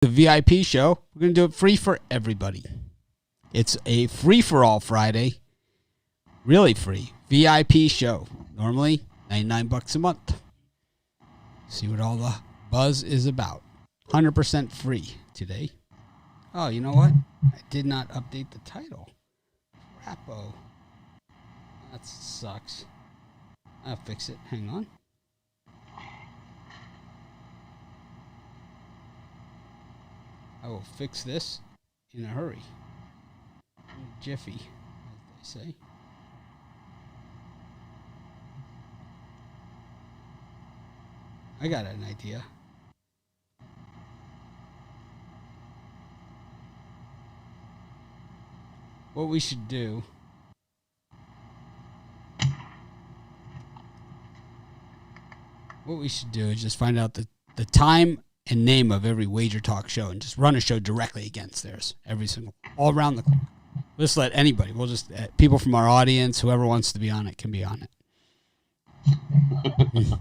The VIP show, we're going to do it free for everybody. It's a free-for-all Friday. Really free. VIP show. Normally, $99 a month. See what all the buzz is about. 100% free today. Oh, you know what? I did not update the title. Crappo. That sucks. I'll fix it. Hang on. I will fix this in a hurry. In a jiffy, as they say. I got an idea. What we should do. What we should do is just find out the time and name of every Wager Talk show and just run a show directly against theirs. Every single, all around the clock. We'll just let anybody. We'll just, people from our audience, whoever wants to be on it can be on it.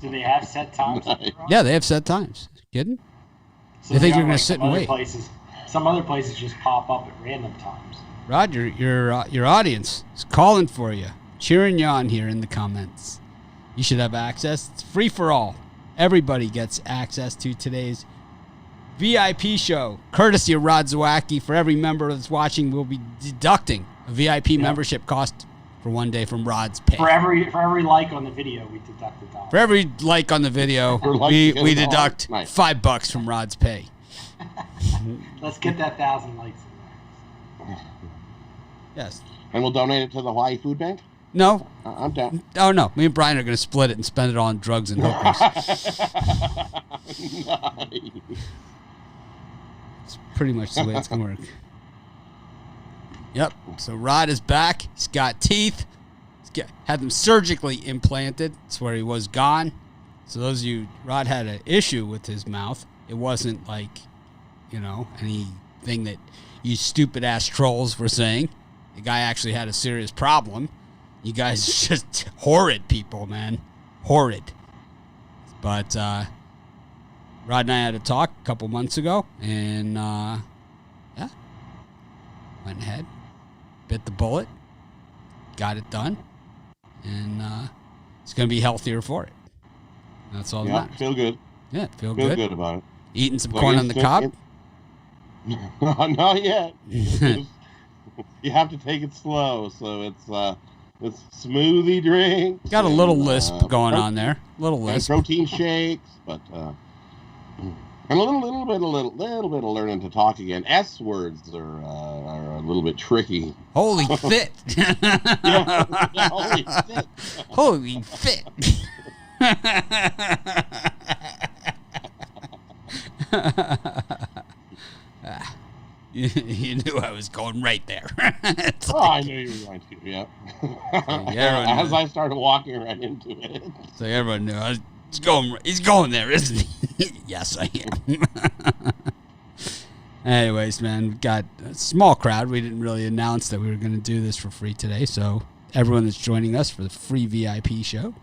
Do they have set times? Yeah, they have set times. Kidding? So they think you're going to sit and wait. Some other places just pop up at random times. Rod, your audience is calling for you, cheering you on here in the comments. You should have access. It's free for all. Everybody gets access to today's VIP show, courtesy of Rod Zawacki. For every member that's watching, we'll be deducting a VIP membership cost for one day from Rod's pay. For every like on the video, we deduct $1. For every like on the video, we deduct $5 from Rod's pay. Let's get that 1,000 likes in there. Yes. And we'll donate it to the Hawaii Food Bank? No. I'm down. Oh, no. Me and Brian are going to split it and spend it all on drugs and hookers. Nice. It's pretty much the way it's going to work. Yep. So Rod is back. He's got teeth. Had them surgically implanted. That's where he was gone. So those of you, Rod had an issue with his mouth. It wasn't like, anything that you stupid ass trolls were saying. The guy actually had a serious problem. You guys are just horrid people, man. Horrid. But Rod and I had a talk a couple months ago, and went ahead, bit the bullet, got it done, and it's going to be healthier for it. That's all that matters. Feel good. Yeah, feel good. Feel good about it. Eating some corn on the cob? Not yet. You have to take it slow, so it's smoothie drink. Got a little lisp going on there. Little lisp. Protein shakes, but and a little bit of learning to talk again. S words are a little bit tricky. Holy fit! Yeah, holy fit! Holy fit! You knew I was going right there. I knew you were going to, yeah. As I started walking right into it. So everyone knew. He's going there, isn't he? Yes, I am. Anyways, man, we've got a small crowd. We didn't really announce that we were going to do this for free today. So everyone that's joining us for the free VIP show.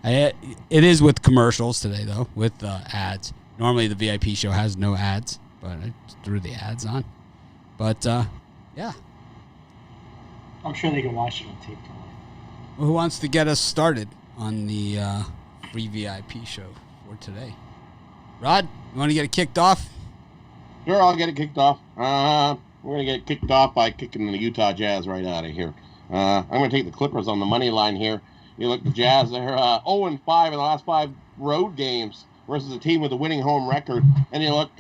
It is with commercials today, though, with ads. Normally the VIP show has no ads, but I threw the ads on. But, yeah. I'm sure they can watch it on tape tomorrow. Well, who wants to get us started on the free VIP show for today? Rod, you want to get it kicked off? Sure, I'll get it kicked off. We're going to get it kicked off by kicking the Utah Jazz right out of here. I'm going to take the Clippers on the money line here. You look at the Jazz, they're 0-5 in the last 5 road games versus a team with a winning home record. And you look,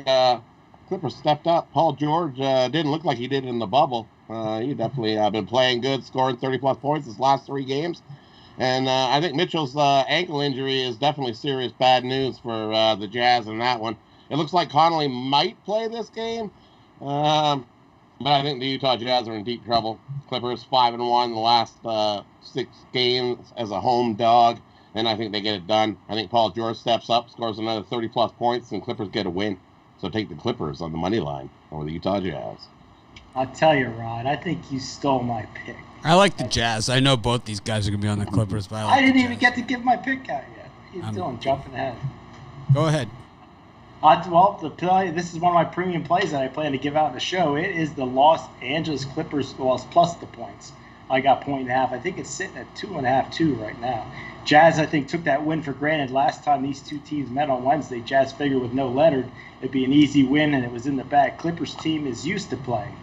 Clippers stepped up. Paul George didn't look like he did in the bubble. He definitely been playing good, scoring 30-plus points his last 3 games. And I think Mitchell's ankle injury is definitely serious bad news for the Jazz in that one. It looks like Connolly might play this game, but I think the Utah Jazz are in deep trouble. Clippers 5-1 the last 6 games as a home dog, and I think they get it done. I think Paul George steps up, scores another 30-plus points, and Clippers get a win. So take the Clippers on the money line over the Utah Jazz. I'll tell you, Rod, I think you stole my pick. I like the Jazz. I know both these guys are going to be on the Clippers, but I didn't even get to give my pick out yet. What are you doing? Jumping ahead. Go ahead. Well, to tell you, this is one of my premium plays that I plan to give out in the show. It is the Los Angeles Clippers loss plus the points. I got 1.5. I think it's sitting at 2.5, 2 right now. Jazz, I think, took that win for granted. Last time these two teams met on Wednesday, Jazz figured with no Leonard, it'd be an easy win, and it was in the bag. Clippers team is used to playing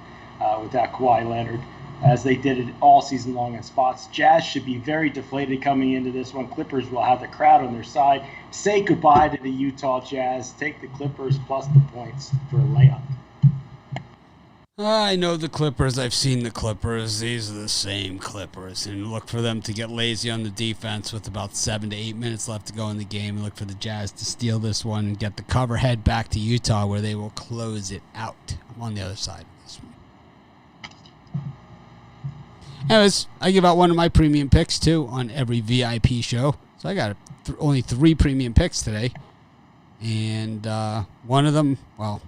without Kawhi Leonard, as they did it all season long in spots. Jazz should be very deflated coming into this one. Clippers will have the crowd on their side. Say goodbye to the Utah Jazz. Take the Clippers plus the points for a layup. I know the Clippers. I've seen the Clippers. These are the same Clippers. And look for them to get lazy on the defense with about 7 to 8 minutes left to go in the game. And look for the Jazz to steal this one and get the cover, head back to Utah where they will close it out. I'm on the other side of this one. Anyways, I give out one of my premium picks, too, on every VIP show. So I got only 3 premium picks today. And one of them, well,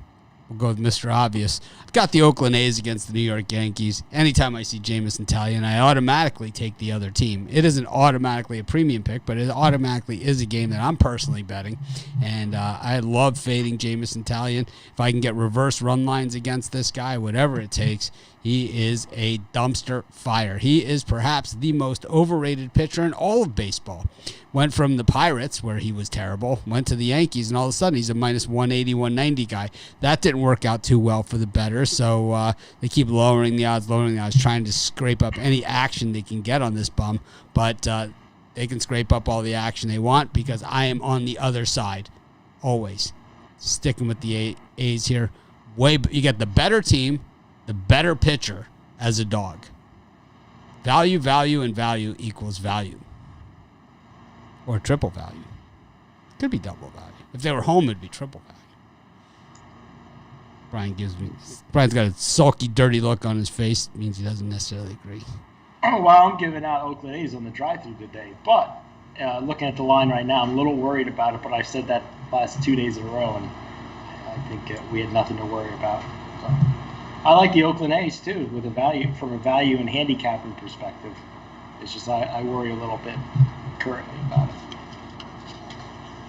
we'll go with Mr. Obvious. I've got the Oakland A's against the New York Yankees. Anytime I see Jameson Taillon, I automatically take the other team. It isn't automatically a premium pick, but it automatically is a game that I'm personally betting. And I love fading Jameson Taillon. If I can get reverse run lines against this guy, whatever it takes, he is a dumpster fire. He is perhaps the most overrated pitcher in all of baseball. Went from the Pirates, where he was terrible, went to the Yankees, and all of a sudden he's a minus 180, 190 guy. That didn't work out too well for the bettors, so they keep lowering the odds, trying to scrape up any action they can get on this bum. But they can scrape up all the action they want because I am on the other side, always. Sticking with the A's here. You get the better team, the better pitcher as a dog. Value, and value equals value. Or triple value. Could be double value. If they were home, it'd be triple value. Brian's got a sulky, dirty look on his face. It means he doesn't necessarily agree. Oh, well, I'm giving out Oakland A's on the drive-through today. But looking at the line right now, I'm a little worried about it, but I've said that last 2 days in a row, and I think we had nothing to worry about. So I like the Oakland A's, too, with from a value and handicapping perspective. It's just I worry a little bit currently about it.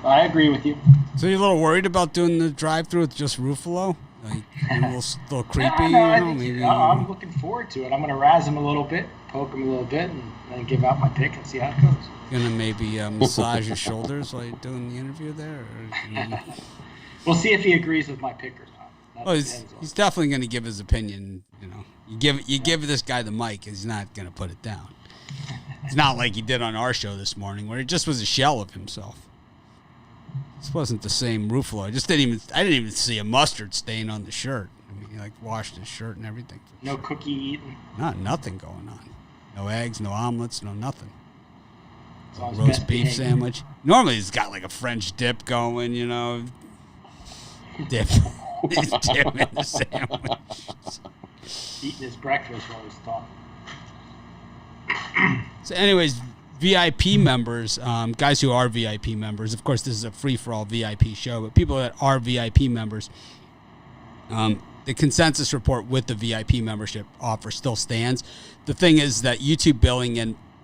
But I agree with you. So you're a little worried about doing the drive-through with just Ruffalo? Like, a little creepy? I'm looking forward to it. I'm going to razz him a little bit, poke him a little bit, and then give out my pick and see how it goes. You're going to maybe massage your shoulders while you're doing the interview there? We'll see if he agrees with my pick or not. Well, he's definitely going to give his opinion. You give this guy the mic, he's not going to put it down. It's not like he did on our show this morning, where he just was a shell of himself. This wasn't the same Ruffalo. I didn't even see a mustard stain on the shirt. I mean, he washed his shirt and everything. No cookie eating. Nothing going on. No eggs, no omelets, no nothing. Roast beef sandwich. Normally he's got a French dip going, Dip. He's dipping the sandwich. Eating his breakfast while he's talking. So anyways, VIP members, guys who are VIP members, of course this is a free-for-all VIP show, but people that are VIP members, the consensus report with the VIP membership offer still stands. The thing is that YouTube billing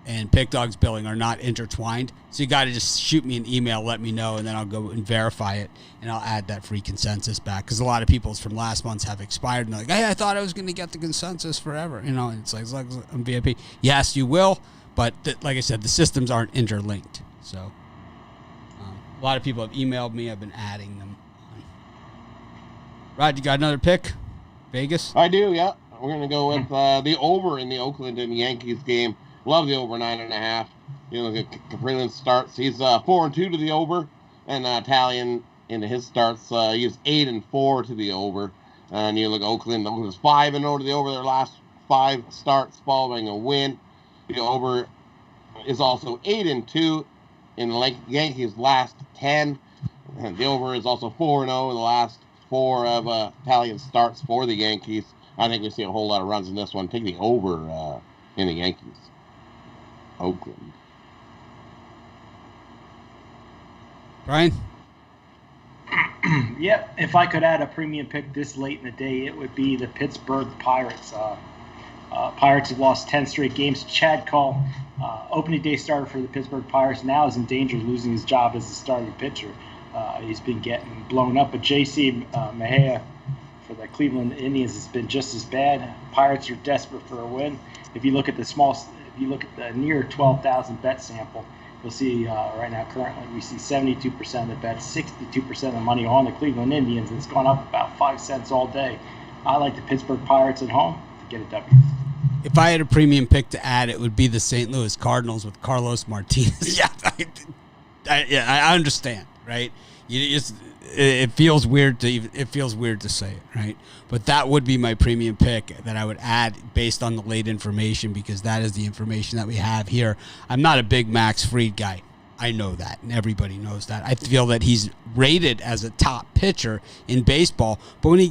and Pick Dog's billing are not intertwined, so you got to just shoot me an email, let me know, and then I'll go and verify it, and I'll add that free consensus back, because a lot of people's from last month's have expired, and they're like, hey, I thought I was going to get the consensus forever, and it's like I'm VIP. Yes, you will, but like I said, the systems aren't interlinked, so a lot of people have emailed me. I've been adding them on. Rod, you got another pick? Vegas? I do, yeah. We're going to go with the over in the Oakland and Yankees game. Love the over 9.5. Look at Caprillion starts. He's 4-2 to the over, and Taillon into his starts. He's 8-4 to the over. And you look at Oakland. Oakland's 5-0 to the over. Their last 5 starts following a win. The over is also 8-2 in the Yankees' last 10. And the over is also 4-0 in the last 4 of Taillon starts for the Yankees. I think we see a whole lot of runs in this one. Take the over in the Yankees. Oakland. Brian? Yep. If I could add a premium pick this late in the day, it would be the Pittsburgh Pirates. Pirates have lost 10 straight games. Chad Call, opening day starter for the Pittsburgh Pirates, now is in danger of losing his job as the starting pitcher. He's been getting blown up. But J.C. Mejia for the Cleveland Indians has been just as bad. Pirates are desperate for a win. If you look at the near 12,000 bet sample, you'll see right now currently we see 72% of the bets, 62% of the money on the Cleveland Indians. It's gone up about 5 cents all day. I like the Pittsburgh Pirates at home to get a W. If I had a premium pick to add, it would be the St. Louis Cardinals with Carlos Martinez. I understand, right? It feels weird to say it, right? But that would be my premium pick that I would add based on the late information, because that is the information that we have here. I'm not a big Max Fried guy. I know that, and everybody knows that. I feel that he's rated as a top pitcher in baseball, but when he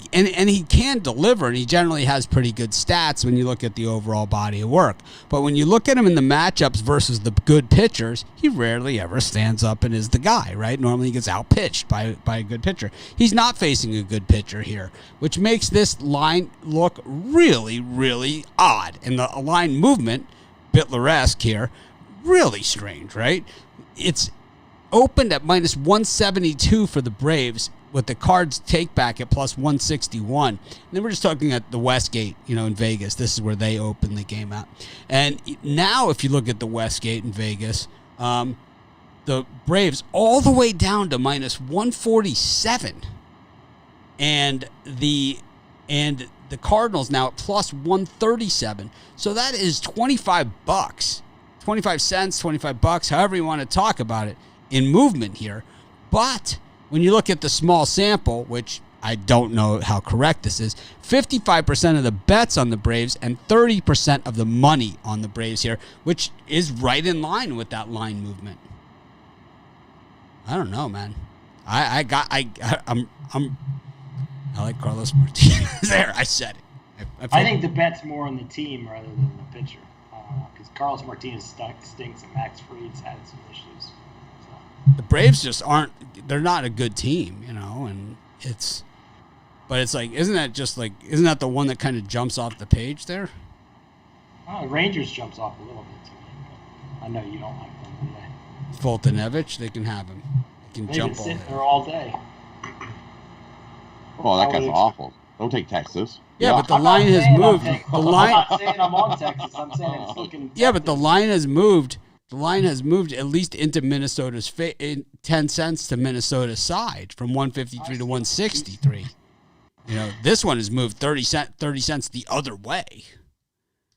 can deliver, and he generally has pretty good stats when you look at the overall body of work. But when you look at him in the matchups versus the good pitchers, he rarely ever stands up and is the guy, right? Normally he gets outpitched by a good pitcher. He's not facing a good pitcher here, which makes this line look really, really odd. And the line movement, Bitler-esque here, really strange, right? It's opened at minus 172 for the Braves, with the Cards take back at plus 161. And then we're just talking at the Westgate, in Vegas. This is where they open the game at. And now if you look at the Westgate in Vegas, the Braves all the way down to minus 147. And the Cardinals now at plus 137. So that is $25. 25 cents, $25, however you want to talk about it, in movement here. But when you look at the small sample, which I don't know how correct this is, 55% of the bets on the Braves and 30% of the money on the Braves here, which is right in line with that line movement. I don't know, man. I like Carlos Martinez there. I said it. I think the bet's more on the team rather than the pitcher. Because Carlos Martinez stinks and Max Fried's had some issues. So. The Braves just they're not a good team, and but it's like, isn't that the one that kind of jumps off the page there? Rangers jumps off a little bit to me, but I know you don't like them, do they? Foltynewicz, they can have him. They can jump all there all day. Oh, that guy's awful. Don't take Texas. Yeah, but the line has moved. I'm not saying I'm on Texas. I'm saying it's looking. Yeah, but the line has moved. The line has moved at least into Minnesota's 10 cents to Minnesota's side, from 153 to 163. This one has moved 30 cents the other way.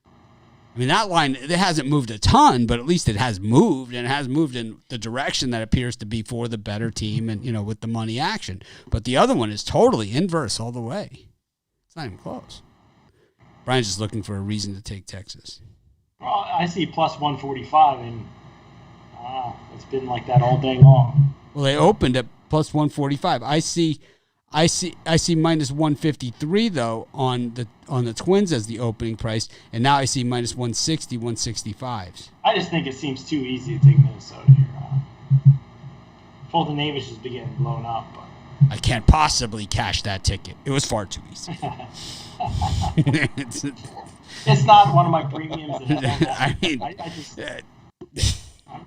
I mean, that line, it hasn't moved a ton, but at least it has moved, and it has moved in the direction that appears to be for the better team, and with the money action. But the other one is totally inverse all the way. It's not even close. Brian's just looking for a reason to take Texas. Well, I see plus 145, and it's been like that all day long. Well, they opened at plus 145. I see minus 153 though on the Twins as the opening price, and now I see minus 160, 165. I just think it seems too easy to take Minnesota here. Foltynewicz has been getting blown up, but I can't possibly cash that ticket. It was far too easy. It's not one of my premiums.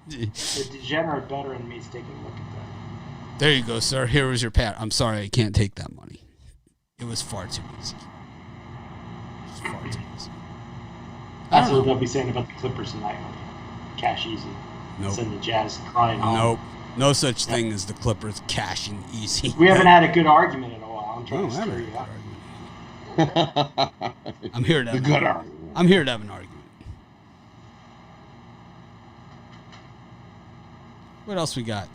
The degenerate better in me is taking a look at that. There you go, sir. Here was your pat. I'm sorry, I can't take that money. It was far too easy. That's what they'll be saying about the Clippers tonight. Cash easy. Nope. Send the Jazz crying home. Nope. No such thing as the Clippers cashing easy. We haven't had a good argument in a while. I'm trying to stir you up. I'm here to have good argument. I'm here to have an argument. What else we got?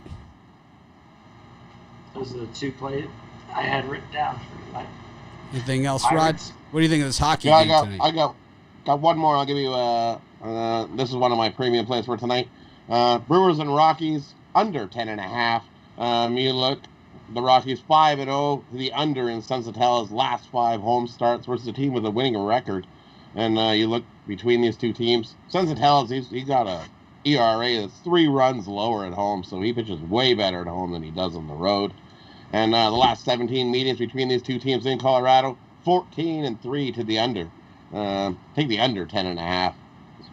Those are the two plays I had written down for tonight. Anything else, Pirates. Rod? What do you think of this hockey game tonight? I got one more. I'll give you. This is one of my premium plays for tonight. Brewers and Rockies under 10.5. You look, the Rockies 5-0. The under in Sensatella's last 5 home starts versus a team with a winning record. And you look between these two teams. Sensatella's he got a ERA that's 3 runs lower at home, so he pitches way better at home than he does on the road. And the last 17 meetings between these two teams in Colorado, 14-3 to the under. Take the under 10.5.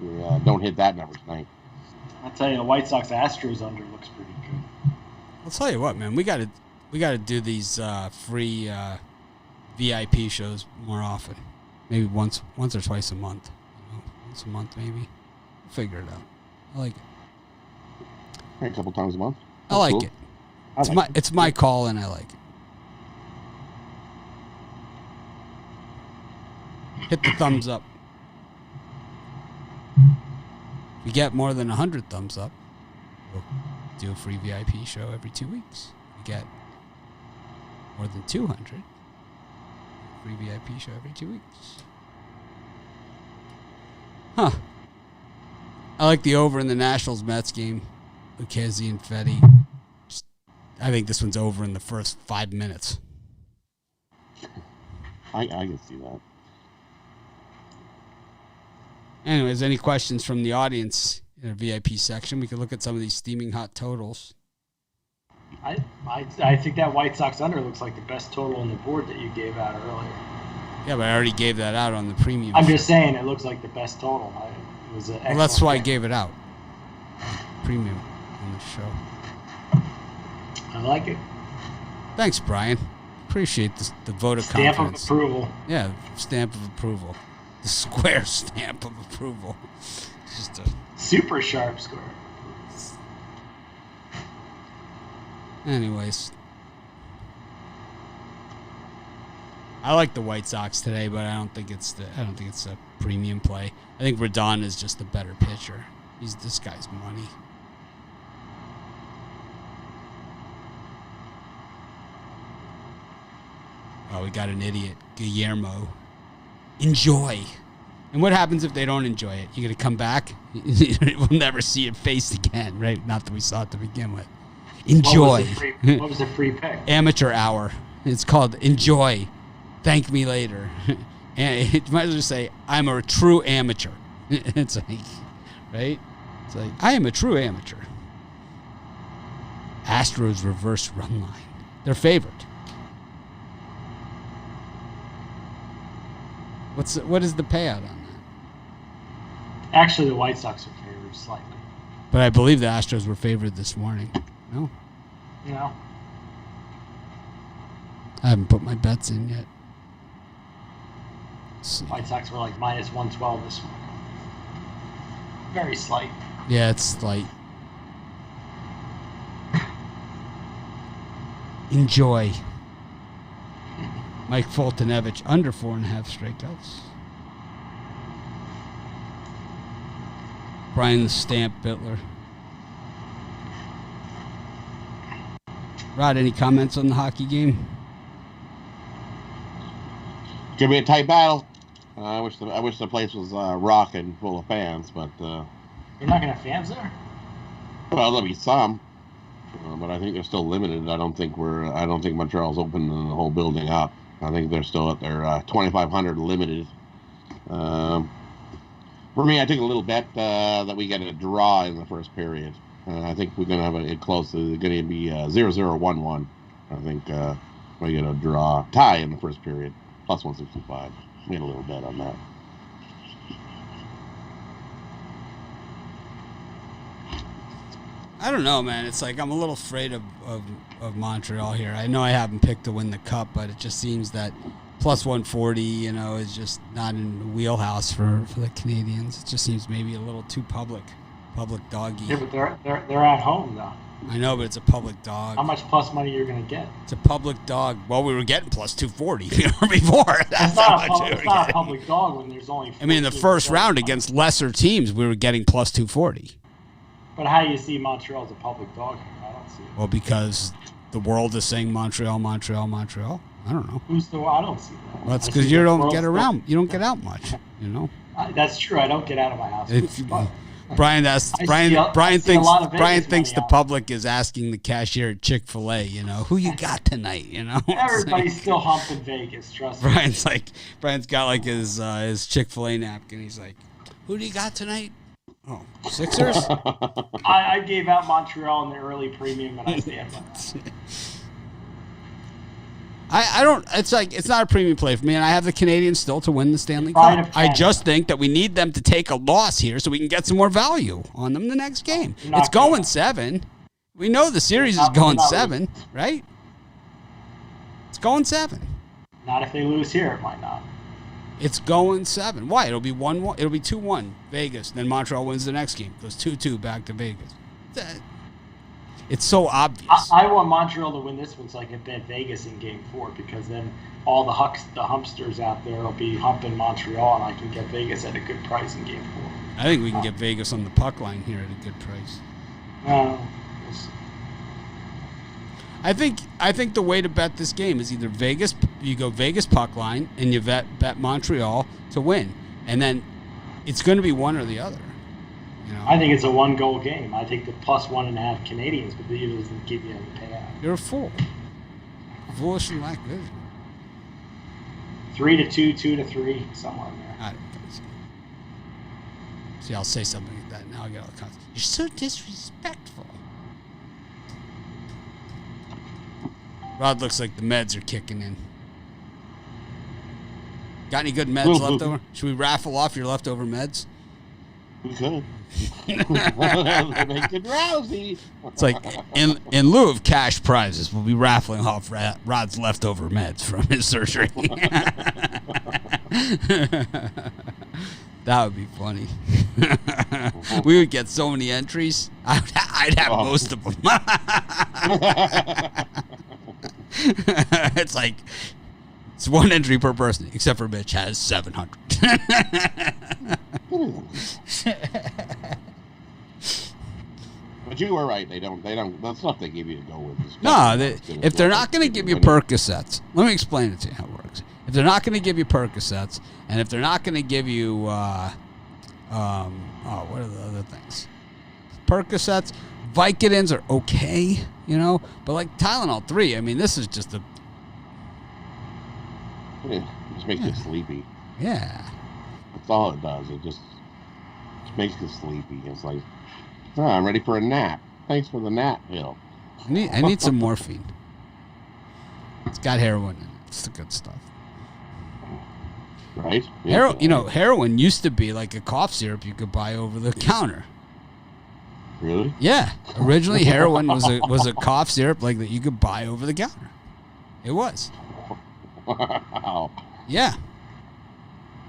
We don't hit that number tonight. I'll tell you, the White Sox Astros under looks pretty good. I'll tell you what, man. We gotta do these free VIP shows more often. Maybe once or twice a month. Once a month, maybe. We'll figure it out. I like it. A couple times a month. I like it. It's my call, and I like it. Hit the thumbs up. If we get more than 100 thumbs up, we'll do a free VIP show every 2 weeks. If we get more than 200, free VIP show every 2 weeks. Huh. I like the over in the Nationals-Mets game. Lucchesi and Fetty. I think this one's over in the first 5 minutes. I can see that. Anyways, any questions from the audience in our VIP section? We could look at some of these steaming hot totals. I think that White Sox under looks like the best total on the board that you gave out earlier. Yeah, but I already gave that out on the premium. I'm just saying it looks like the best total. It was well, that's why I gave it out. Premium on the show. I like it. Thanks, Brian. Appreciate the vote of stamp confidence. Stamp of approval. Yeah, stamp of approval. The square stamp of approval. It's just a super sharp square. Anyways, I like the White Sox today, but I don't think it's a premium play. I think Rodon is just a better pitcher. This guy's money. Oh, we got an idiot, Guillermo. Enjoy. And what happens if they don't enjoy it? You're going to come back? We'll never see your face again, right? Not that we saw it to begin with. Enjoy. What was the free pick? Amateur hour. It's called Enjoy. Thank me later. And you might as well just say, I'm a true amateur. It's like, right? It's like, I am a true amateur. Astros reverse run line. They're favored. What is the payout on that? Actually, the White Sox are favored slightly. But I believe the Astros were favored this morning. No? No. I haven't put my bets in yet. White Sox were like minus 112 this morning. Very slight. Yeah, it's slight. Enjoy. Mike Fultonevich under 4.5 strikeouts. Brian the Stamp Bittler. Rod, any comments on the hockey game? Gonna be a tight battle. I wish the place was rocking, full of fans, but you're not gonna have fans there. Well, there'll be some, but I think they're still limited. I don't think Montreal's opening the whole building up. I think they're still at their 2,500 limited. For me, I took a little bet that we get a draw in the first period. I think we're going to have it close. It's going to be 0-0-1-1. I think we get a draw tie in the first period, plus 165. Made a little bet on that. I don't know, man. It's like I'm a little afraid of Montreal here. I know I haven't picked to win the cup, but it just seems that plus 140, is just not in the wheelhouse for the Canadians. It just seems maybe a little too public doggy. Yeah, but they're at home though. I know, but it's a public dog. How much plus money you're going to get? It's a public dog. Well, we were getting plus 240 before. That's not a public dog when there's only. I mean, in the first round against lesser teams, we were getting plus 240. But how do you see Montreal as a public dog here? I don't see it. Well, because the world is saying Montreal, Montreal, Montreal. I don't know. I don't see that. Well, that's because you don't get around. You don't get out much. That's true. I don't get out of my house. Brian thinks the public is asking the cashier at Chick-fil-A, who you got tonight, Everybody's still humping Vegas, trust me. Brian's got like his Chick-fil-A napkin. He's like, who do you got tonight? Oh, Sixers? I gave out Montreal in the early premium, and I stand by that. I don't. It's not a premium play for me, and I have the Canadians still to win the Stanley Cup. I just think that we need them to take a loss here so we can get some more value on them the next game. It's going 7. We know the series is going 7, right? It's going 7. Not if they lose here, it might not. It's going 7. Why? It'll be 1-1. It'll be 2-1 Vegas. Then Montreal wins the next game. Goes 2-2 back to Vegas. It's so obvious. I want Montreal to win this one so I can bet Vegas in Game 4 because then all the humpsters out there will be humping Montreal and I can get Vegas at a good price in Game 4. I think we can get Vegas on the puck line here at a good price. I think the way to bet this game is either Vegas, you go Vegas puck line, and you bet Montreal to win, and then it's going to be one or the other. You know? I think it's a 1-goal game. I think the plus 1.5 Canadians, but it doesn't give you any payout. You're a fool. Foolish and lack vision. 3-2, 2-3, somewhere in there. I don't think so. See, I'll say something like that. Now I get all kinds. You're so disrespectful. Rod looks like the meds are kicking in. Got any good meds left over? Should we raffle off your leftover meds? We could. Make it drowsy. It's like, in lieu of cash prizes, we'll be raffling off Rod's leftover meds from his surgery. That would be funny. We would get so many entries. I'd have most of them. It's like, it's one entry per person, except for Mitch has 700. But you were right. They don't. That's stuff they give you to go with. No, if they're not going to give you Percocets, let me explain it to you how it works. If they're not going to give you Percocets, and if they're not going to give you, what are the other things? Percocets, Vicodins are okay, you know, but like Tylenol 3, I mean, this is just a. It just makes you sleepy. Yeah. That's all it does. It just makes you sleepy. It's like, I'm ready for a nap. Thanks for the nap, Bill. I need some morphine. It's got heroin in it. It's the good stuff. Right? Yeah. Heroin used to be like a cough syrup you could buy over the counter. Really? Yeah. Originally, heroin was a cough syrup like that you could buy over the counter. It was. Wow. Yeah.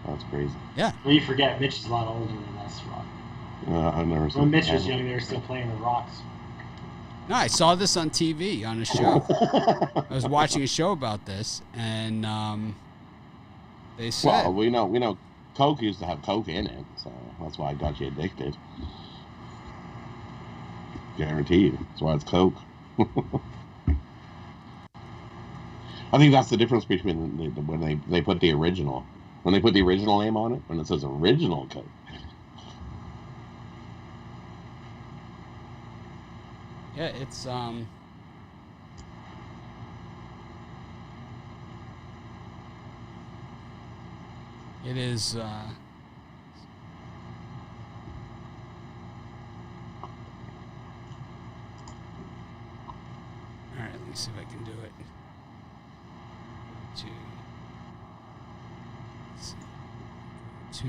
That's crazy. Yeah. Well, you forget Mitch is a lot older than us, Ron. I've never seen. When Mitch was young, they were still playing the Rocks. No, I saw this on TV on a show. I was watching a show about this, and they said. Well, we know, Coke used to have Coke in it, so that's why it got you addicted. Guaranteed. That's why it's Coke. I think that's the difference between when they put the original. When they put the original name on it, when it says original Coke. Yeah, it's it is all right, let me see if I can do it. Two.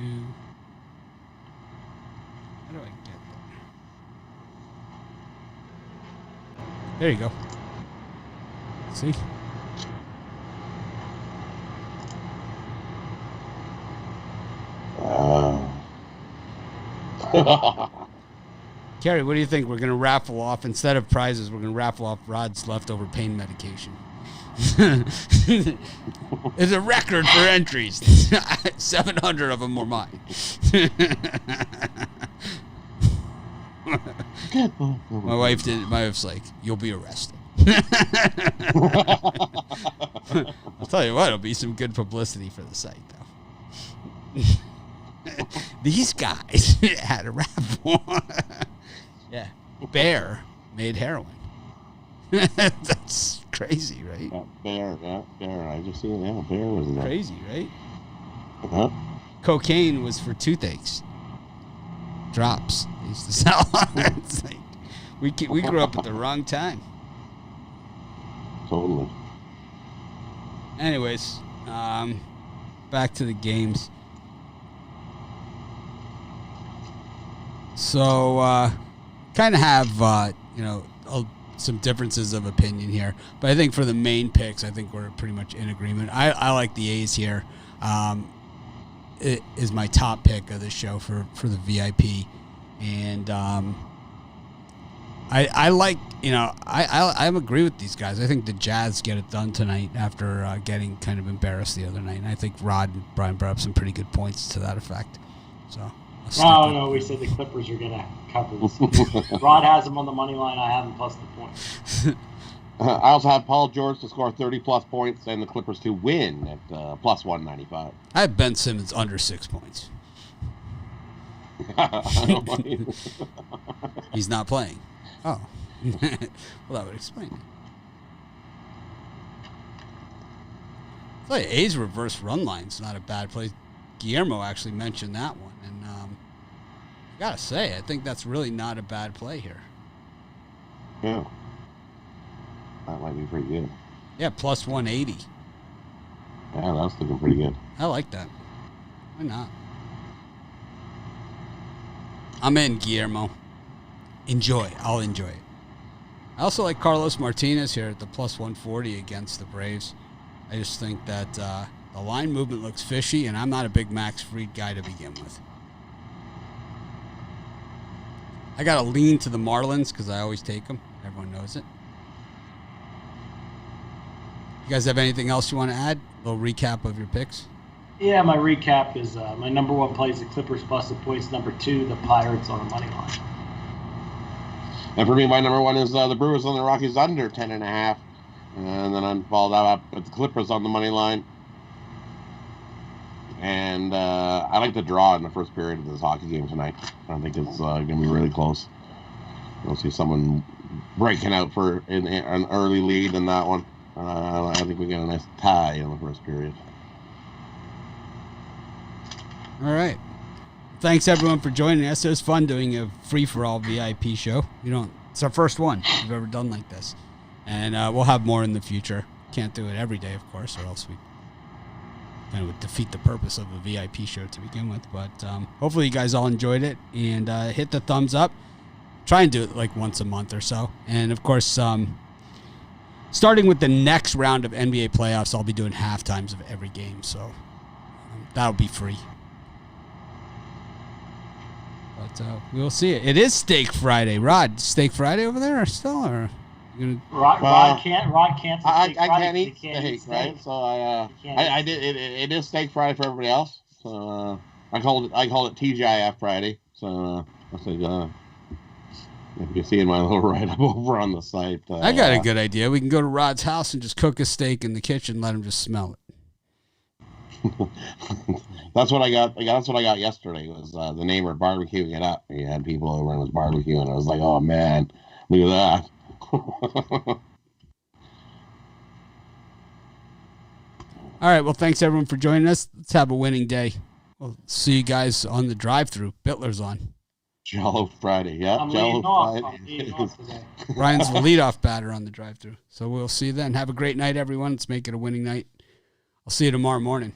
How do I get there? There you go. See? Kerry, what do you think? We're going to raffle off, instead of prizes, we're going to raffle off Rod's leftover pain medication. It's a record for entries. 700 of them were mine. My wife's like, you'll be arrested. I'll tell you what, it'll be some good publicity for the site, though. These guys had a raffle. Yeah. Bear made heroin. That's crazy, right? Bear. I just seen that. Bear was in there. Crazy, right? Uh-huh. Cocaine was for toothaches. Drops. They used to sell. It's like, we grew up at the wrong time. Totally. Anyways, back to the games. So, kind of have, some differences of opinion here, but I think for the main picks, I think we're pretty much in agreement. I like the A's here. It is my top pick of the show for the VIP, and I like, I agree with these guys. I think the Jazz get it done tonight after getting kind of embarrassed the other night, and I think Rod and Brian brought up some pretty good points to that effect. So. No, we said the Clippers are going to cover this. Rod has them on the money line. I have them plus the points. I also have Paul George to score 30-plus points and the Clippers to win at plus 195. I have Ben Simmons under 6 points. He's not playing. Oh. Well, that would explain it. I thought A's reverse run line's not a bad play. Guillermo actually mentioned that one, and I gotta say, I think that's really not a bad play here. Yeah, that might be pretty good. Yeah, plus 180. Yeah, that's looking pretty good. I like that. Why not? I'm in, Guillermo. Enjoy. I'll enjoy it. I also like Carlos Martinez here at the plus 140 against the Braves. I just think that the line movement looks fishy, and I'm not a big Max Fried guy to begin with. I got to lean to the Marlins because I always take them. Everyone knows it. You guys have anything else you want to add? A little recap of your picks? Yeah, my recap is my number one play is the Clippers plus the points. Number two, the Pirates on the money line. And for me, my number one is the Brewers on the Rockies under 10.5. And then I'm followed up with the Clippers on the money line. And I like the draw in the first period of this hockey game tonight. I think it's going to be really close. We'll see someone breaking out for an early lead in that one. I think we get a nice tie in the first period. All right. Thanks, everyone, for joining us. It was fun doing a free-for-all VIP show. It's our first one we've ever done like this. And we'll have more in the future. Can't do it every day, of course, or else we kind of would defeat the purpose of a VIP show to begin with. But hopefully you guys all enjoyed it, and hit the thumbs up. Try and do it like once a month or so. And, of course, starting with the next round of NBA playoffs, I'll be doing halftimes of every game. So that'll be free. But we'll see it. It is Steak Friday. Rod, Steak Friday over there or still? Or Rod can't. I can't eat steak, right? So it is Steak Friday for everybody else. So I called it TGIF Friday. So I said, if you see in my little write-up over on the site, I got a good idea. We can go to Rod's house and just cook a steak in the kitchen, let him just smell it. That's what I got. That's what I got yesterday. Was the neighbor barbecuing it up? He had people over and was barbecuing. I was like, oh man, look at that. All right. Well, thanks everyone for joining us. Let's have a winning day. We'll see you guys on the drive-through. Bittler's on. Jello Friday. Yeah. I'm Jello leading Friday. off today. Ryan's the leadoff batter on the drive-through. So we'll see you then. Have a great night, everyone. Let's make it a winning night. I'll see you tomorrow morning.